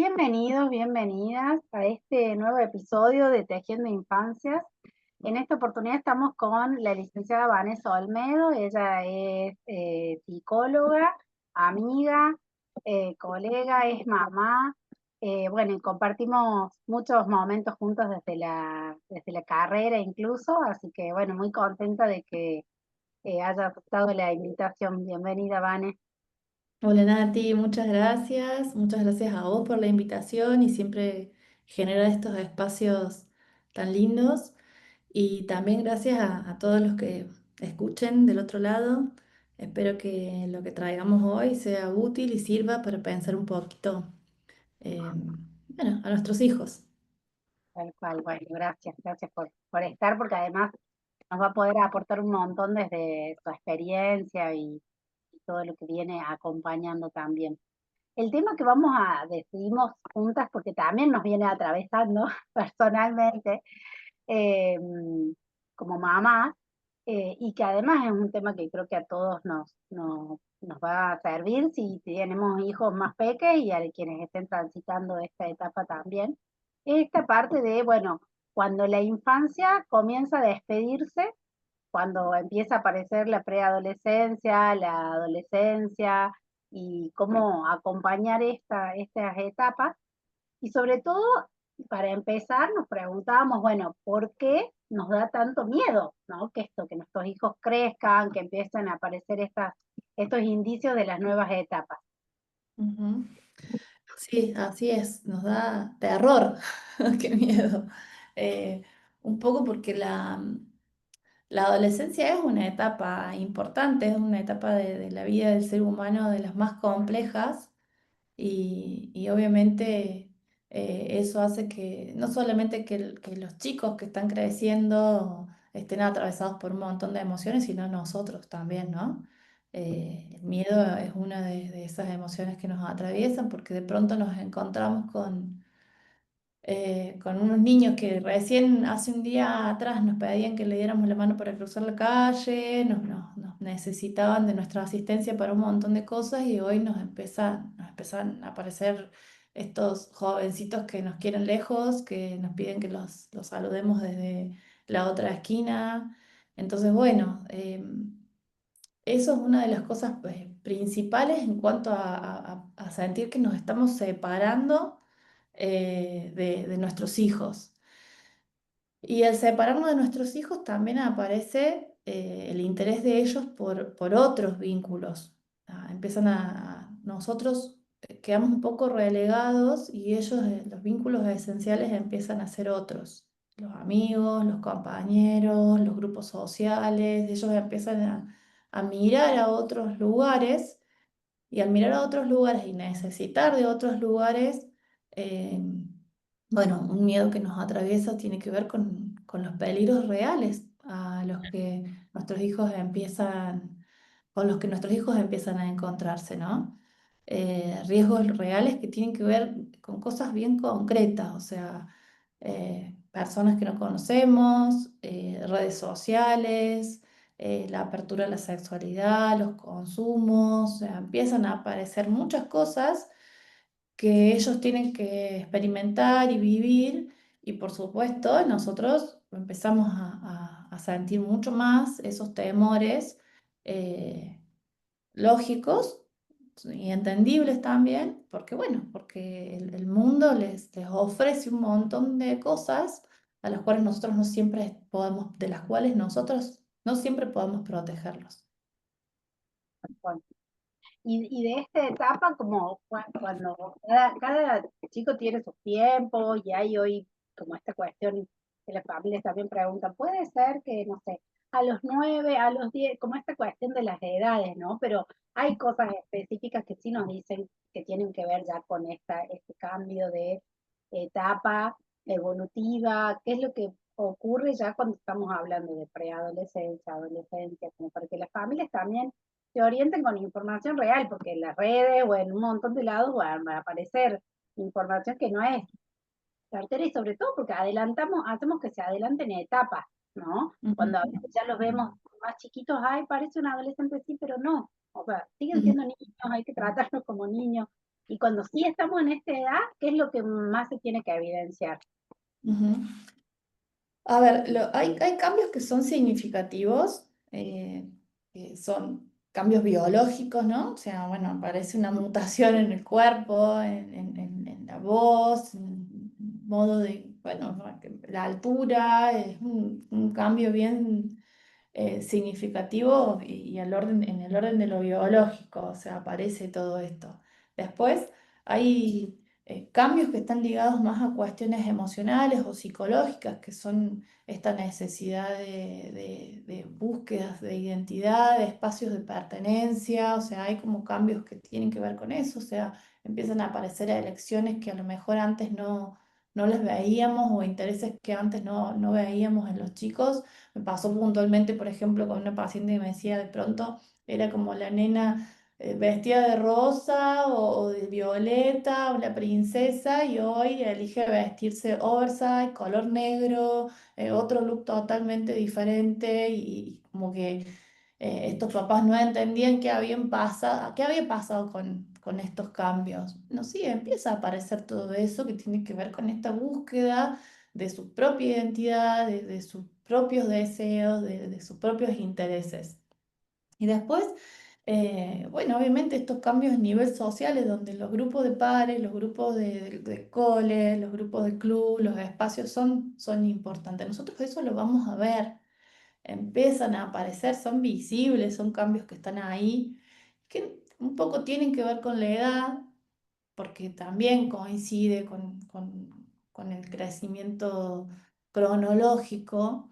Bienvenidos, bienvenidas a este nuevo episodio de Tejiendo Infancias. En esta oportunidad estamos con la licenciada Vanessa Olmedo. Ella es psicóloga, amiga, colega, es mamá. Bueno, y compartimos muchos momentos juntos desde la carrera incluso, así que bueno, muy contenta de que haya aceptado la invitación. Bienvenida, Vane. Hola Nati, muchas gracias a vos por la invitación y siempre generar estos espacios tan lindos y también gracias a todos los que escuchen del otro lado. Espero que lo que traigamos hoy sea útil y sirva para pensar un poquito, eh, bueno, a nuestros hijos. Tal cual, bueno, gracias por estar, porque además nos va a poder aportar un montón desde su experiencia y todo lo que viene acompañando también. El tema que decidimos juntas, porque también nos viene atravesando personalmente, eh, como mamá, y que además es un tema que creo que a todos nos va a servir si tenemos hijos más pequeños y a quienes estén transitando esta etapa también. Esta parte de, bueno, cuando la infancia comienza a despedirse, cuando empieza a aparecer la preadolescencia, la adolescencia, y cómo acompañar estas etapas. Y sobre todo, para empezar, nos preguntábamos, bueno, ¿por qué nos da tanto miedo, ¿no? Que nuestros hijos crezcan, que empiecen a aparecer estos indicios de las nuevas etapas. Ujú. Sí, así es, nos da terror, qué miedo. Eh, un poco porque la adolescencia es una etapa importante, es una etapa de la vida del ser humano de las más complejas y obviamente eso hace que no solamente que los chicos que están creciendo estén atravesados por un montón de emociones, sino nosotros también, ¿no? El miedo es una de esas emociones que nos atraviesan porque de pronto nos encontramos con unos niños que recién hace un día atrás nos pedían que le diéramos la mano para cruzar la calle, nos necesitaban de nuestra asistencia para un montón de cosas y hoy nos empiezan a aparecer estos jovencitos que nos quieren lejos, que nos piden que los saludemos desde la otra esquina. Entonces, bueno, eso es una de las cosas principales en cuanto a sentir que nos estamos separando de nuestros hijos. Y al separarnos de nuestros hijos también aparece el interés de ellos por otros vínculos. Nosotros quedamos un poco relegados y ellos, los vínculos esenciales empiezan a ser otros. Los amigos, los compañeros, los grupos sociales, ellos empiezan a mirar a otros lugares y al mirar a otros lugares y necesitar de otros lugares, eh, bueno, un miedo que nos atraviesa tiene que ver con los peligros reales a los que nuestros hijos empiezan, con los que nuestros hijos empiezan a encontrarse, ¿no? Riesgos reales que tienen que ver con cosas bien concretas, o sea, personas que no conocemos, redes sociales, la apertura a la sexualidad, los consumos, o sea, empiezan a aparecer muchas cosas que ellos tienen que experimentar y vivir y por supuesto nosotros empezamos a sentir mucho más esos temores lógicos y entendibles también, porque bueno, porque el mundo les ofrece un montón de cosas a las cuales nosotros no siempre podemos, de las cuales nosotros no siempre podemos protegerlos. Bueno, y de esta etapa, como cuando cada chico tiene su tiempo, y hay hoy como esta cuestión que las familias también preguntan, puede ser que, no sé, a los 9, a los 10, como esta cuestión de las edades, ¿no? Pero hay cosas específicas que sí nos dicen que tienen que ver ya con este cambio de etapa evolutiva, qué es lo que ocurre ya cuando estamos hablando de preadolescencia, adolescencia, como para que las familias también se orienten con información real, porque en las redes o en un montón de lados va a aparecer información que no es certera, y sobre todo porque hacemos que se adelanten etapas, ¿no? Ujú, Cuando a veces ya los vemos más chiquitos, ay, parece un adolescente, sí, pero no. O sea, siguen ujú, siendo niños, hay que tratarlos como niños. Y cuando sí estamos en esta edad, ¿qué es lo que más se tiene que evidenciar? Ujú. A ver, hay cambios que son significativos, que son cambios biológicos, ¿no? O sea, bueno, aparece una mutación en el cuerpo, en la voz, en el modo de, bueno, la altura, es un cambio bien significativo y en el orden de lo biológico, o sea, aparece todo esto. Después hay cambios que están ligados más a cuestiones emocionales o psicológicas, que son esta necesidad de búsquedas de identidad, de espacios de pertenencia, o sea, hay como cambios que tienen que ver con eso, o sea, empiezan a aparecer elecciones que a lo mejor antes no les veíamos o intereses que antes no veíamos en los chicos. Me pasó puntualmente, por ejemplo, con una paciente que me decía de pronto, era como la nena vestida de rosa o de violeta o la princesa y hoy elige vestirse oversize, color negro, otro look totalmente diferente y como que estos papás no entendían qué había pasado con estos cambios. No, sí, empieza a aparecer todo eso que tiene que ver con esta búsqueda de su propia identidad, de sus propios deseos, de sus propios intereses. Y después, bueno, obviamente estos cambios a nivel social, es donde los grupos de pares, los grupos de cole, los grupos de club, los espacios son importantes. Nosotros eso lo vamos a ver, empiezan a aparecer, son visibles, son cambios que están ahí, que un poco tienen que ver con la edad, porque también coincide con el crecimiento cronológico.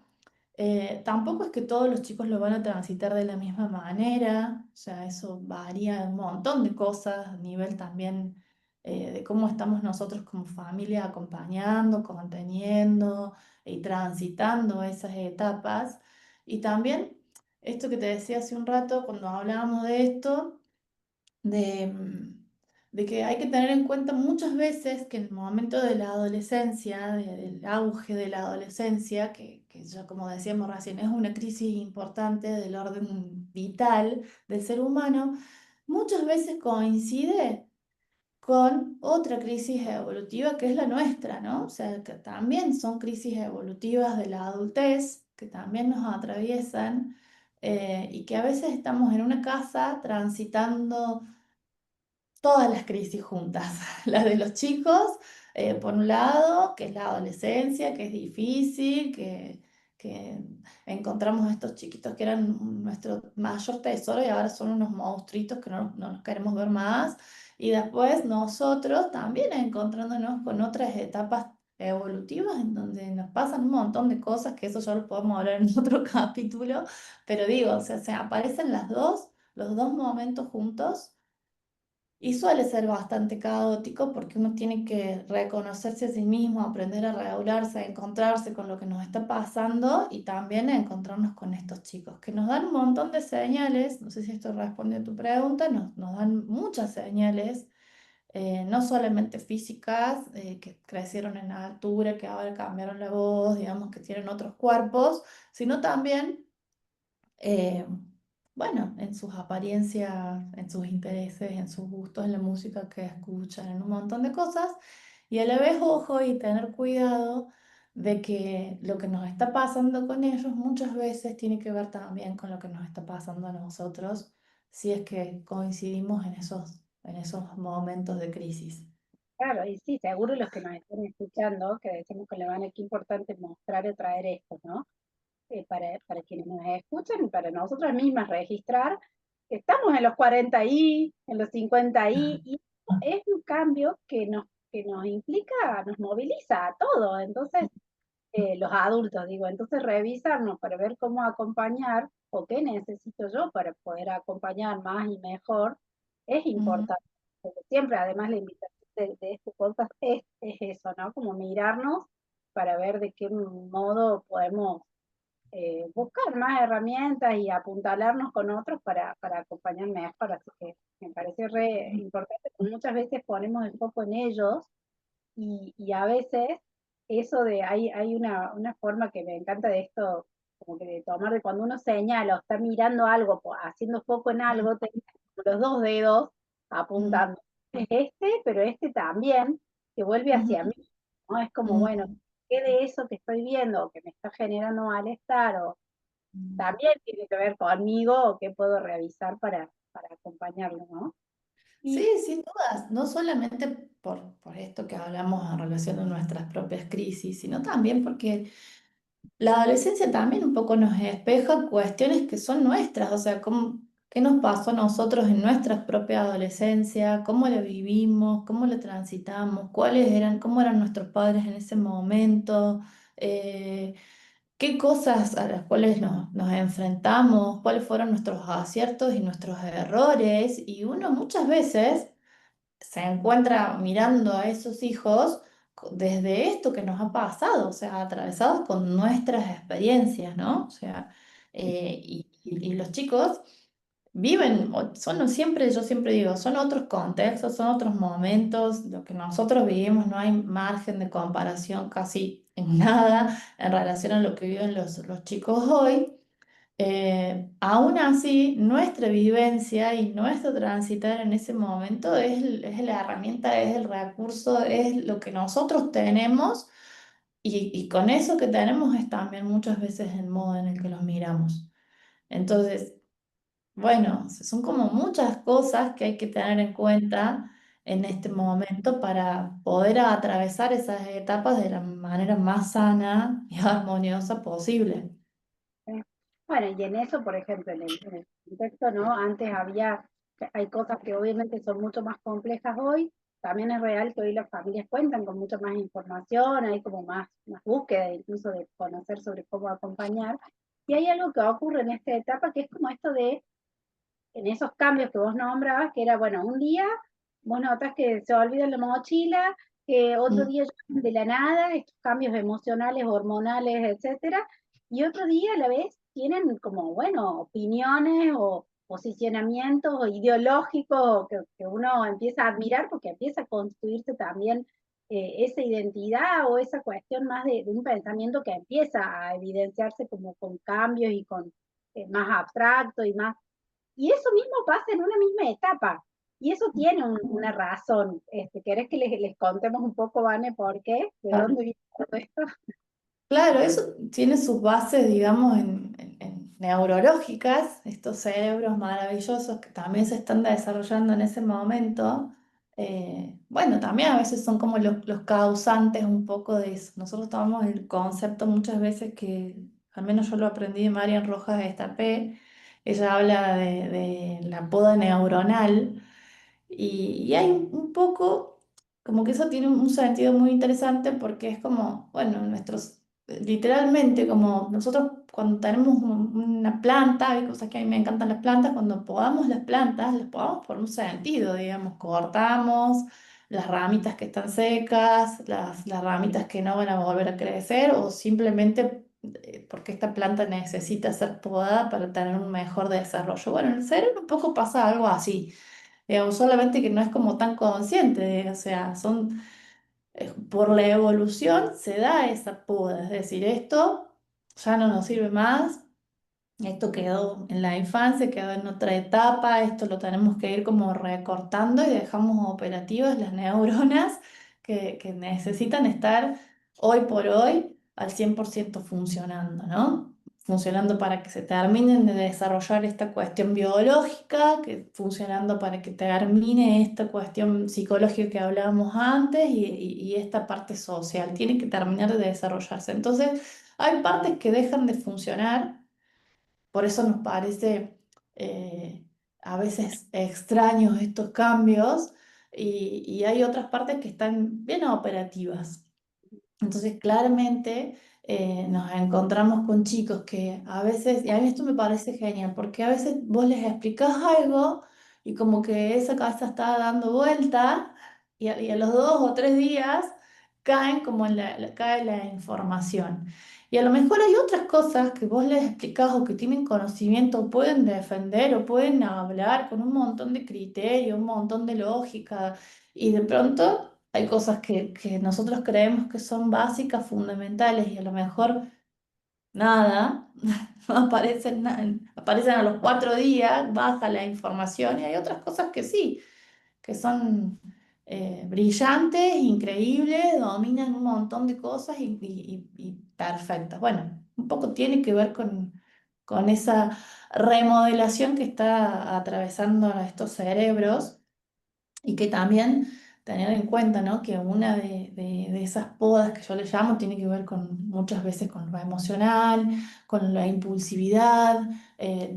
Tampoco es que todos los chicos lo van a transitar de la misma manera, o sea, eso varía un montón de cosas, a nivel también de cómo estamos nosotros como familia acompañando, conteniendo y transitando esas etapas. Y también esto que te decía hace un rato, cuando hablábamos de esto, de, de que hay que tener en cuenta muchas veces que en el momento de la adolescencia, del auge de la adolescencia, que ya como decíamos recién, es una crisis importante del orden vital del ser humano, muchas veces coincide con otra crisis evolutiva que es la nuestra, ¿no? O sea, que también son crisis evolutivas de la adultez, que también nos atraviesan y que a veces estamos en una casa transitando todas las crisis juntas, las de los chicos, por un lado, que es la adolescencia, que es difícil, que encontramos a estos chiquitos que eran nuestro mayor tesoro y ahora son unos monstruitos que no los queremos ver más, y después nosotros también encontrándonos con otras etapas evolutivas en donde nos pasan un montón de cosas, que eso ya lo podemos hablar en otro capítulo, pero digo, o sea, se aparecen los dos momentos juntos y suele ser bastante caótico porque uno tiene que reconocerse a sí mismo, aprender a regularse, a encontrarse con lo que nos está pasando y también a encontrarnos con estos chicos que nos dan un montón de señales. No sé si esto responde a tu pregunta, nos dan muchas señales, no solamente físicas, que crecieron en la altura, que ahora cambiaron la voz, digamos que tienen otros cuerpos, sino también eh, bueno, en sus apariencias, en sus intereses, en sus gustos, en la música que escuchan, en un montón de cosas. Y a la vez, ojo, y tener cuidado de que lo que nos está pasando con ellos muchas veces tiene que ver también con lo que nos está pasando a nosotros, si es que coincidimos en esos momentos de crisis. Claro, y sí, seguro los que nos están escuchando, que decimos que le van a qué importante mostrar o traer esto, ¿no? Para quienes nos escuchan y para nosotras mismas registrar que estamos en los 40 en los 50 y es un cambio que nos implica, nos moviliza a todos. Entonces, los adultos, digo, entonces revisarnos para ver cómo acompañar o qué necesito yo para poder acompañar más y mejor es Ujú, importante. Porque siempre, además, la invitación de este podcast es eso, ¿no? Como mirarnos para ver de qué modo podemos buscar más herramientas y apuntalarnos con otros para acompañar mejor. Así que me parece re importante, porque muchas veces ponemos el foco en ellos y a veces eso de, hay una forma que me encanta de esto, como que de tomar de cuando uno señala o está mirando algo, haciendo foco en algo, tenés los dos dedos ujú, apuntando. es este, pero este también, que vuelve hacia Ujú. mí, ¿no? Es como, bueno, Mm. ¿qué de eso que estoy viendo o que me está generando malestar o también tiene que ver conmigo o qué puedo realizar para acompañarlo, ¿no? Sí, Y sin dudas, no solamente por esto que hablamos en relación a nuestras propias crisis, sino también porque la adolescencia también un poco nos espeja cuestiones que son nuestras, o sea, qué nos pasó a nosotros en nuestra propia adolescencia, cómo la vivimos, cómo la transitamos, cómo eran nuestros padres en ese momento, eh, qué cosas a las cuales nos enfrentamos, cuáles fueron nuestros aciertos y nuestros errores, y uno muchas veces se encuentra mirando a esos hijos desde esto que nos ha pasado, o sea, atravesados con nuestras experiencias, ¿no? O sea, y los chicos viven, son siempre, yo siempre digo, son otros contextos, son otros momentos, lo que nosotros vivimos no hay margen de comparación casi en nada en relación a lo que viven los chicos hoy. Aún así, nuestra vivencia y nuestro transitar en ese momento es la herramienta, es el recurso, es lo que nosotros tenemos y con eso que tenemos es también muchas veces el modo en el que los miramos. Entonces, bueno, son como muchas cosas que hay que tener en cuenta en este momento para poder atravesar esas etapas de la manera más sana y armoniosa posible. eh, bueno, y en eso, por ejemplo, en el contexto, ¿no? Antes había, hay cosas que obviamente son mucho más complejas hoy. También es real que hoy las familias cuentan con mucha más información, hay como más búsqueda incluso de conocer sobre cómo acompañar. Y hay algo que ocurre en esta etapa que es como esto de en esos cambios que vos nombrabas, que era, bueno, un día vos notas que se olvida la mochila, que otro Mm. día de la nada, estos cambios emocionales, hormonales, etcétera, y otro día a la vez tienen como, bueno, opiniones o posicionamientos ideológicos que uno empieza a admirar porque empieza a construirse también esa identidad o esa cuestión más de un pensamiento que empieza a evidenciarse como con cambios y con más abstracto y más y eso mismo pasa en una misma etapa. Y eso tiene una razón. ¿Querés que les contemos un poco, Vane, por qué? ¿De dónde viene todo esto? Claro, eso tiene sus bases, digamos, en neurológicas, estos cerebros maravillosos que también se están desarrollando en ese momento. Bueno, también a veces son como los causantes un poco de eso. Nosotros tomamos el concepto muchas veces que, al menos yo lo aprendí de Marian Rojas Estapé, ella habla de la poda neuronal y hay un poco, como que eso tiene un sentido muy interesante porque es como, bueno, literalmente, como nosotros cuando tenemos una planta, hay cosas que a mí me encantan las plantas, cuando podamos las podamos por un sentido, digamos, cortamos las ramitas que están secas, las ramitas que no van a volver a crecer o simplemente porque esta planta necesita ser podada para tener un mejor desarrollo. Bueno, en el cerebro un poco pasa algo así. Digamos, solamente que no es como tan consciente, o sea, por la evolución se da esa poda, es decir, esto ya no nos sirve más, esto quedó en la infancia, quedó en otra etapa, esto lo tenemos que ir como recortando y dejamos operativas las neuronas que necesitan estar hoy por hoy al 100% funcionando, ¿no? Funcionando para que se terminen de desarrollar esta cuestión biológica, funcionando para que termine esta cuestión psicológica que hablábamos antes y esta parte social. Tiene que terminar de desarrollarse. Entonces, hay partes que dejan de funcionar, por eso nos parece a veces extraños estos cambios y hay otras partes que están bien operativas. Entonces, claramente nos encontramos con chicos que a veces, y a mí esto me parece genial, porque a veces vos les explicás algo y como que esa cabeza está dando vuelta y a los 2 o 3 días caen como cae la información. Y a lo mejor hay otras cosas que vos les explicás o que tienen conocimiento, o pueden defender o pueden hablar con un montón de criterio, un montón de lógica, y de pronto hay cosas que nosotros creemos que son básicas, fundamentales, y a lo mejor nada, no aparecen a los 4 días, baja la información, y hay otras cosas que sí. que son brillantes, increíbles, dominan un montón de cosas y perfectas. Bueno, un poco tiene que ver con esa remodelación que está atravesando a estos cerebros y que también tener en cuenta, ¿no? Que una de esas podas que yo le llamo tiene que ver con muchas veces con lo emocional, con la impulsividad,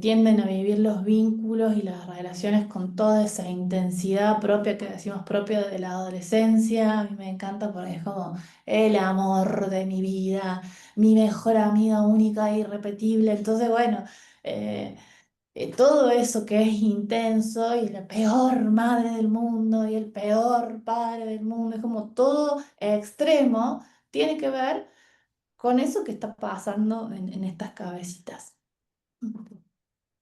tienden a vivir los vínculos y las relaciones con toda esa intensidad propia que decimos propia de la adolescencia. A mí me encanta porque es como el amor de mi vida, mi mejor amiga única e irrepetible. Entonces, bueno. Todo eso que es intenso y la peor madre del mundo y el peor padre del mundo, es como todo extremo, tiene que ver con eso que está pasando en estas cabecitas.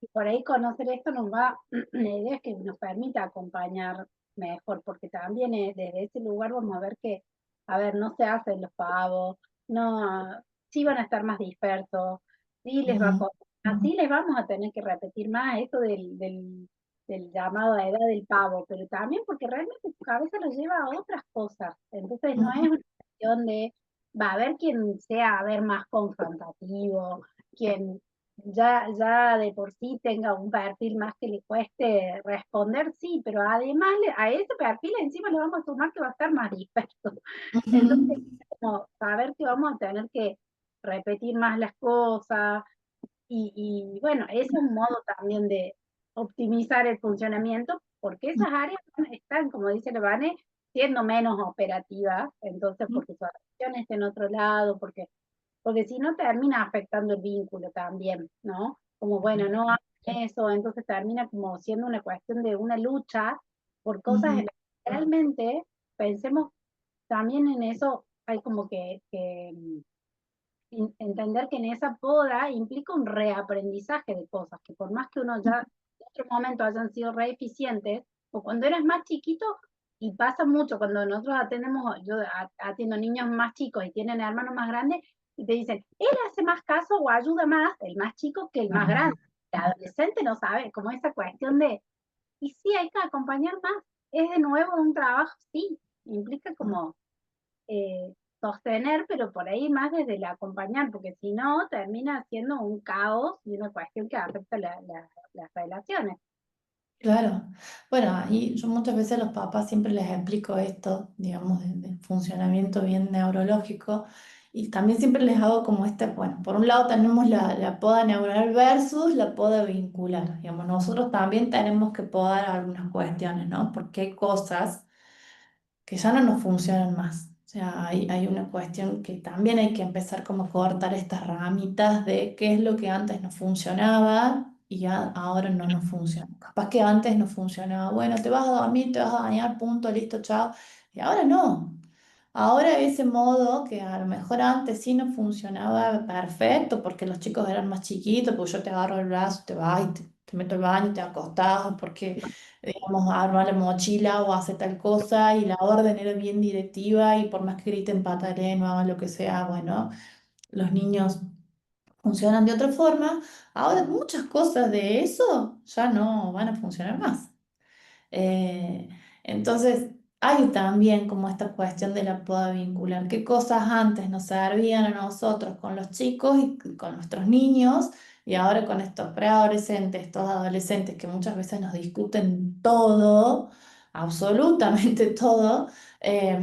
Y por ahí conocer esto nos va, la idea es que nos permita acompañar mejor, porque también desde ese lugar vamos a ver que, a ver, no se hacen los pavos, no, sí van a estar más dispersos, sí les va a Ujú, costar, así les vamos a tener que repetir más esto del llamado a edad del pavo, pero también porque realmente su cabeza lo lleva a otras cosas, entonces no es ujú, una cuestión de, va a haber quien sea, a ver, más confrontativo, quien ya de por sí tenga un perfil más que le cueste responder, sí, pero además a ese perfil encima le vamos a sumar que va a estar más disperso. ujú, Entonces, como saber que vamos a tener que repetir más las cosas y bueno, es un modo también de optimizar el funcionamiento porque esas áreas están, como dice Levane, siendo menos operativas, entonces porque su atención está en otro lado, porque si no termina afectando el vínculo también, ¿no? Como, bueno, no hagan eso, entonces termina como siendo una cuestión de una lucha por cosas en ujú, las que realmente pensemos también en eso, hay como entender que en esa poda implica un reaprendizaje de cosas, que por más que uno ya en otro momento hayan sido re eficientes, o cuando eras más chiquito, y pasa mucho cuando nosotros atendemos, yo atiendo niños más chicos y tienen hermanos más grandes, y te dicen, él hace más caso o ayuda más el más chico que el más grande. El adolescente no sabe, como esa cuestión de, y sí, hay que acompañar más. Es de nuevo un trabajo, sí, implica como sostener, pero por ahí más desde el acompañar, porque si no, termina siendo un caos y una cuestión que afecta las relaciones. claro. Bueno, ahí yo muchas veces a los papás siempre les explico esto, digamos, de funcionamiento bien neurológico, y también siempre les hago como este, bueno, por un lado tenemos la poda neuronal versus la poda vincular. Digamos, nosotros también tenemos que podar algunas cuestiones, ¿no? Porque hay cosas que ya no nos funcionan más. O sea, hay una cuestión que también hay que empezar como a cortar estas ramitas de qué es lo que antes nos funcionaba y ya ahora no nos funciona. Capaz que antes no funcionaba, bueno, te vas a dormir, te vas a bañar, punto, listo, chao. Y ahora no. Ahora ese modo que a lo mejor antes sí no funcionaba perfecto porque los chicos eran más chiquitos, pues yo te agarro el brazo, te vas y te meto al baño, te acostás porque digamos, arma la mochila o hace tal cosa y la orden era bien directiva y por más que griten, pataleen o hagan lo que sea, bueno, los niños funcionan de otra forma. Ahora muchas cosas de eso ya no van a funcionar más. Eh, entonces, hay también como esta cuestión de la poda vincular. ¿Qué cosas antes nos servían a nosotros con los chicos y con nuestros niños? Y ahora con estos preadolescentes, estos adolescentes que muchas veces nos discuten todo, absolutamente todo, eh,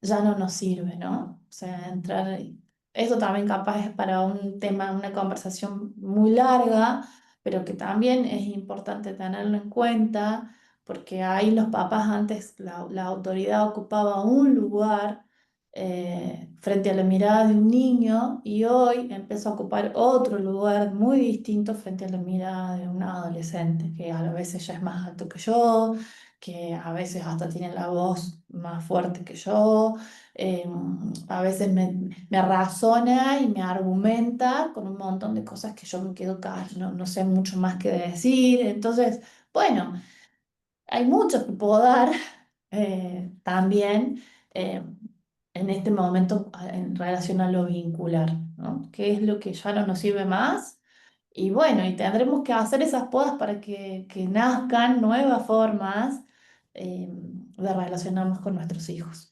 ya no nos sirve, ¿no? O sea, entrar. Eso también capaz es para un tema, una conversación muy larga, pero que también es importante tenerlo en cuenta porque ahí los papás antes, la autoridad ocupaba un lugar frente a la mirada de un niño y hoy empezó a ocupar otro lugar muy distinto frente a la mirada de un adolescente, que a veces ya es más alto que yo, que a veces hasta tiene la voz más fuerte que yo, eh, a veces me razona y me argumenta con un montón de cosas que yo me quedo, no sé mucho más que decir, entonces... Bueno, hay mucho que puedo dar también eh, en este momento en relación a lo vincular, ¿no? ¿Qué es lo que ya no nos sirve más? Y bueno, y tendremos que hacer esas podas para que nazcan nuevas formas de relacionarnos con nuestros hijos.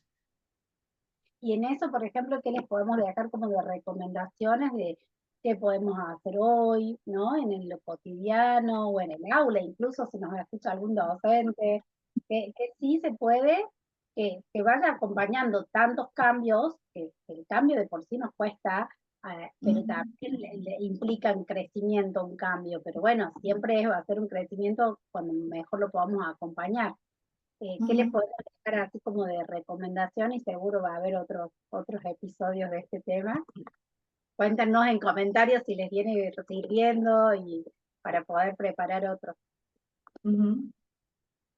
Y en eso, por ejemplo, ¿qué les podemos dejar como de recomendaciones de qué podemos hacer hoy, ¿no? En lo cotidiano o en el aula, incluso si nos escucha algún docente, que sí se puede, que vaya acompañando tantos cambios, que el cambio de por sí nos cuesta, pero Ujú, también le implica un crecimiento, un cambio, pero bueno, siempre va a ser un crecimiento cuando mejor lo podamos acompañar. ¿Qué les ujú. podemos dejar así como de recomendación? Y seguro va a haber otros episodios de este tema. Cuéntanos en comentarios si les viene sirviendo y para poder preparar otros. Ujú.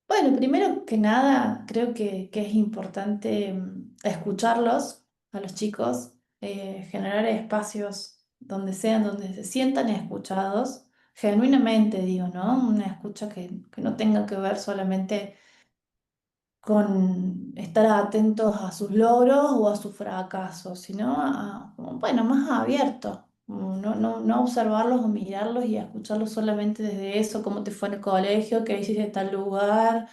Bueno, primero que nada, creo que es importante escucharlos a los chicos, generar espacios donde sean, donde se sientan escuchados, genuinamente digo, ¿no? Una escucha que no tenga que ver solamente con estar atentos a sus logros o a sus fracasos, sino bueno, más abierto, no observarlos o mirarlos y escucharlos solamente desde eso, cómo te fue en el colegio, qué hiciste en tal lugar,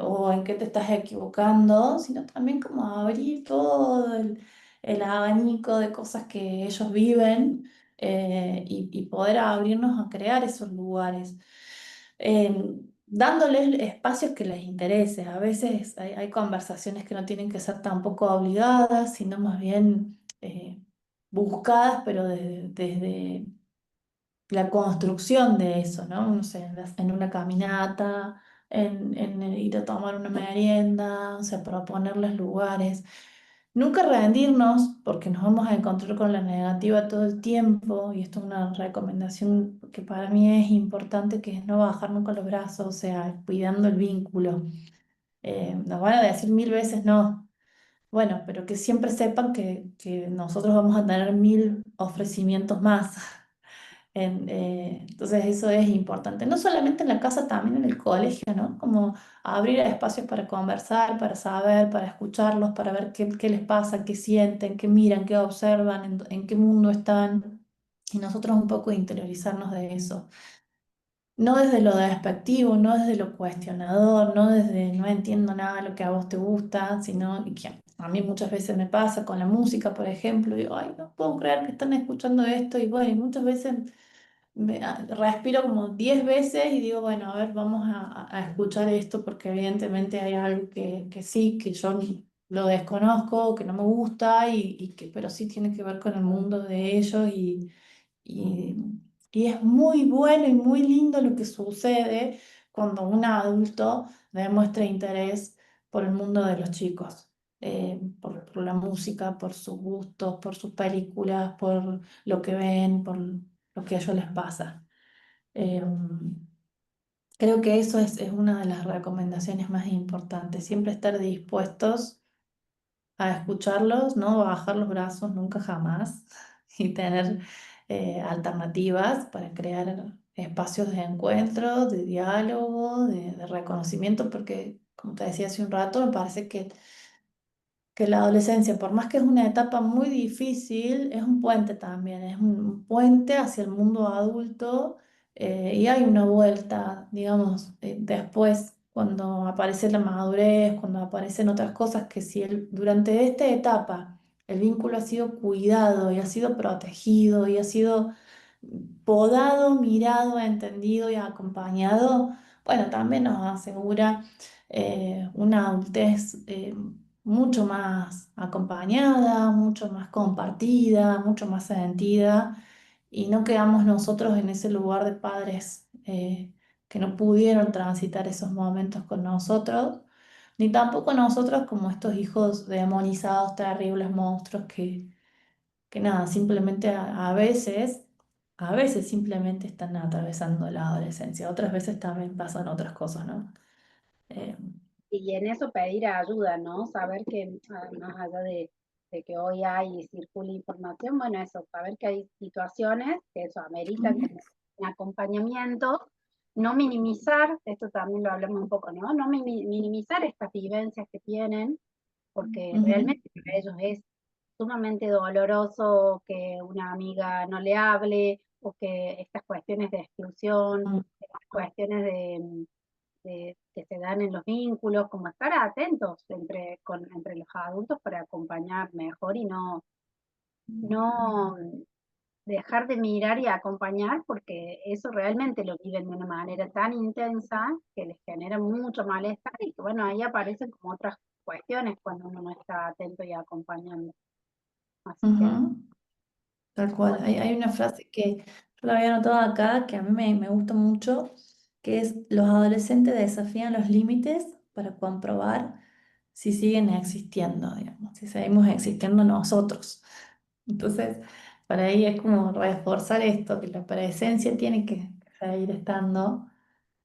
o en qué te estás equivocando, sino también como abrir todo el abanico de cosas que ellos viven, y poder abrirnos a crear esos lugares. Dándoles espacios que les interese. A veces hay conversaciones que no tienen que ser tampoco obligadas, sino más bien buscadas, pero desde la construcción de eso, ¿no? No sé, en una caminata, en ir a tomar una merienda, o sea, proponerles lugares. Nunca rendirnos, porque nos vamos a encontrar con la negativa todo el tiempo, y esto es una recomendación que para mí es importante, que es no bajar nunca los brazos, o sea, cuidando el vínculo. Nos van a decir mil veces no. Bueno, pero que siempre sepan que nosotros vamos a tener mil ofrecimientos más. Entonces eso es importante, no solamente en la casa, también en el colegio, ¿no? Como abrir espacios para conversar, para saber, para escucharlos, para ver qué les pasa, qué sienten, qué miran, qué observan, en qué mundo están, y nosotros un poco interiorizarnos de eso. No desde lo despectivo, no desde lo cuestionador, no desde no entiendo nada de lo que a vos te gusta, sino y que a mí muchas veces me pasa con la música, por ejemplo, y digo, ay, no puedo creer que están escuchando esto, y bueno, y muchas veces respiro como 10 veces y digo, bueno, a ver, vamos a escuchar esto, porque evidentemente hay algo que sí, que yo lo desconozco, que no me gusta, pero sí tiene que ver con el mundo de ellos, y, y es muy bueno y muy lindo lo que sucede cuando un adulto demuestra interés por el mundo de los chicos. Por la música, por sus gustos, por sus películas, por lo que ven, por lo que a ellos les pasa. Eh, Creo que eso es una de las recomendaciones más importantes, siempre estar dispuestos a escucharlos, no bajar los brazos nunca jamás, y tener alternativas para crear espacios de encuentro, de diálogo, de reconocimiento, porque como te decía hace un rato, me parece que la adolescencia, por más que es una etapa muy difícil, es un puente también, es un puente hacia el mundo adulto, y hay una vuelta, digamos, después, cuando aparece la madurez, cuando aparecen otras cosas, que si durante esta etapa el vínculo ha sido cuidado y ha sido protegido y ha sido podado, mirado, entendido y acompañado, bueno, también nos asegura una adultez mucho más acompañada, mucho más compartida, mucho más sentida, y no quedamos nosotros en ese lugar de padres que no pudieron transitar esos momentos con nosotros, ni tampoco nosotros como estos hijos demonizados, terribles monstruos que nada, simplemente a veces simplemente están atravesando la adolescencia, otras veces también pasan otras cosas, ¿no? Eh, Y en eso pedir ayuda, ¿no? Saber que más allá de que hoy hay y circula información, bueno, eso, saber que hay situaciones que eso ameritan ujú, como un acompañamiento, no minimizar, esto también lo hablamos un poco, ¿no? No minimizar estas vivencias que tienen, porque ujú, realmente para ellos es sumamente doloroso que una amiga no le hable, o que estas cuestiones de exclusión, ujú, estas cuestiones que se dan en los vínculos, como estar atentos entre los adultos para acompañar mejor y no dejar de mirar y acompañar, porque eso realmente lo viven de una manera tan intensa que les genera mucho malestar y que bueno, ahí aparecen como otras cuestiones cuando uno no está atento y acompañando. Así que, Ujú. Tal cual. bueno, Hay una frase que yo la había anotado acá que a mí me gusta mucho, que es: los adolescentes desafían los límites para comprobar si siguen existiendo, digamos, si seguimos existiendo nosotros. Entonces, para ahí es como reforzar esto, que la presencia tiene que seguir estando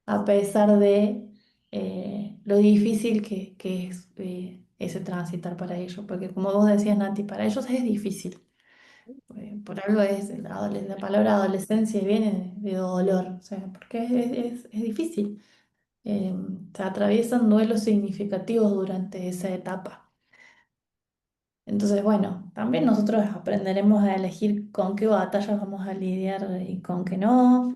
a pesar de lo difícil que es ese transitar para ellos, porque como vos decías, Nati, para ellos es difícil. Por algo es la palabra adolescencia viene de dolor, o sea, porque es difícil. Se atraviesan duelos significativos durante esa etapa. Entonces, bueno, también nosotros aprenderemos a elegir con qué batallas vamos a lidiar y con qué no,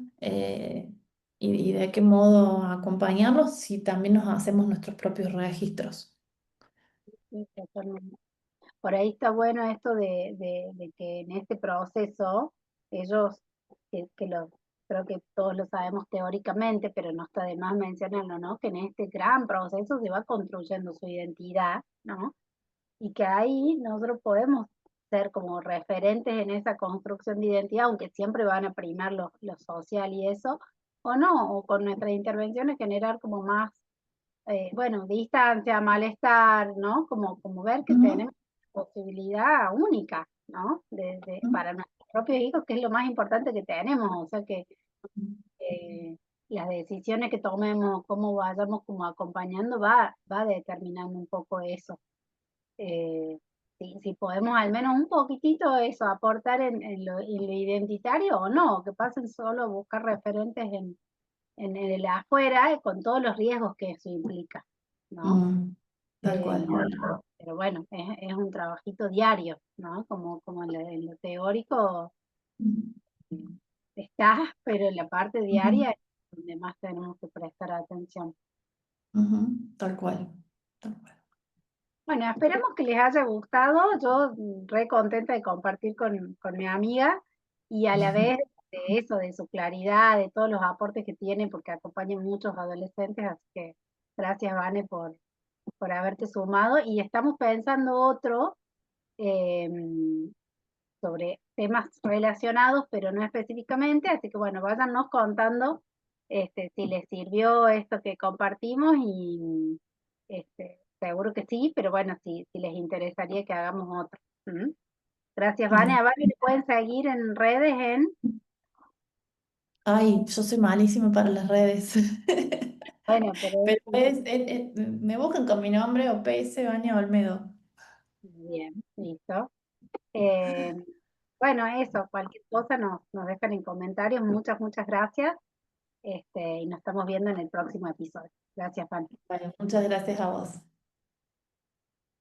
y de qué modo acompañarlos si también nos hacemos nuestros propios registros. sí, totalmente. Por ahí está bueno esto de que en este proceso ellos, creo que todos lo sabemos teóricamente, pero no está de más mencionarlo, ¿no? Que en este gran proceso se va construyendo su identidad, ¿no? Y que ahí nosotros podemos ser como referentes en esa construcción de identidad, aunque siempre van a primar lo social y eso, o no, o con nuestras intervenciones generar como más bueno, distancia, malestar, ¿no? Como ver que Ujú, tenemos posibilidad única, ¿no? ujú, Para nuestros propios hijos, que es lo más importante que tenemos, o sea que las decisiones que tomemos, cómo vayamos como acompañando, va determinando un poco eso. Eh, si podemos al menos un poquitito eso, aportar en lo identitario o no, que pasen solo a buscar referentes en el afuera, con todos los riesgos que eso implica, ¿no? mm, tal Eh, cual. pero bueno, es un trabajito diario, ¿no? Como en lo teórico está, pero en la parte Ujú, diaria es donde más tenemos que prestar atención. ujú, tal cual. Tal cual. Bueno, esperemos que les haya gustado. Yo re contenta de compartir con mi amiga y a la vez de eso, de su claridad, de todos los aportes que tiene, porque acompaña muchos adolescentes, así que gracias, Vane, por haberte sumado. Y estamos pensando otro eh, sobre temas relacionados, pero no específicamente, así que bueno, váyanos contando si les sirvió esto que compartimos y seguro que sí, pero bueno, si les interesaría que hagamos otro. ¿Mm? Gracias, Vane. A Vane le pueden seguir en redes Ay, yo soy malísima para las redes. bueno, pero Pero me buscan con mi nombre o PS Vania Olmedo. bien, listo. Eh, bueno, eso, cualquier cosa nos dejan en comentarios. Muchas gracias. Y nos estamos viendo en el próximo episodio. Gracias, Vane. Bueno, muchas gracias a vos.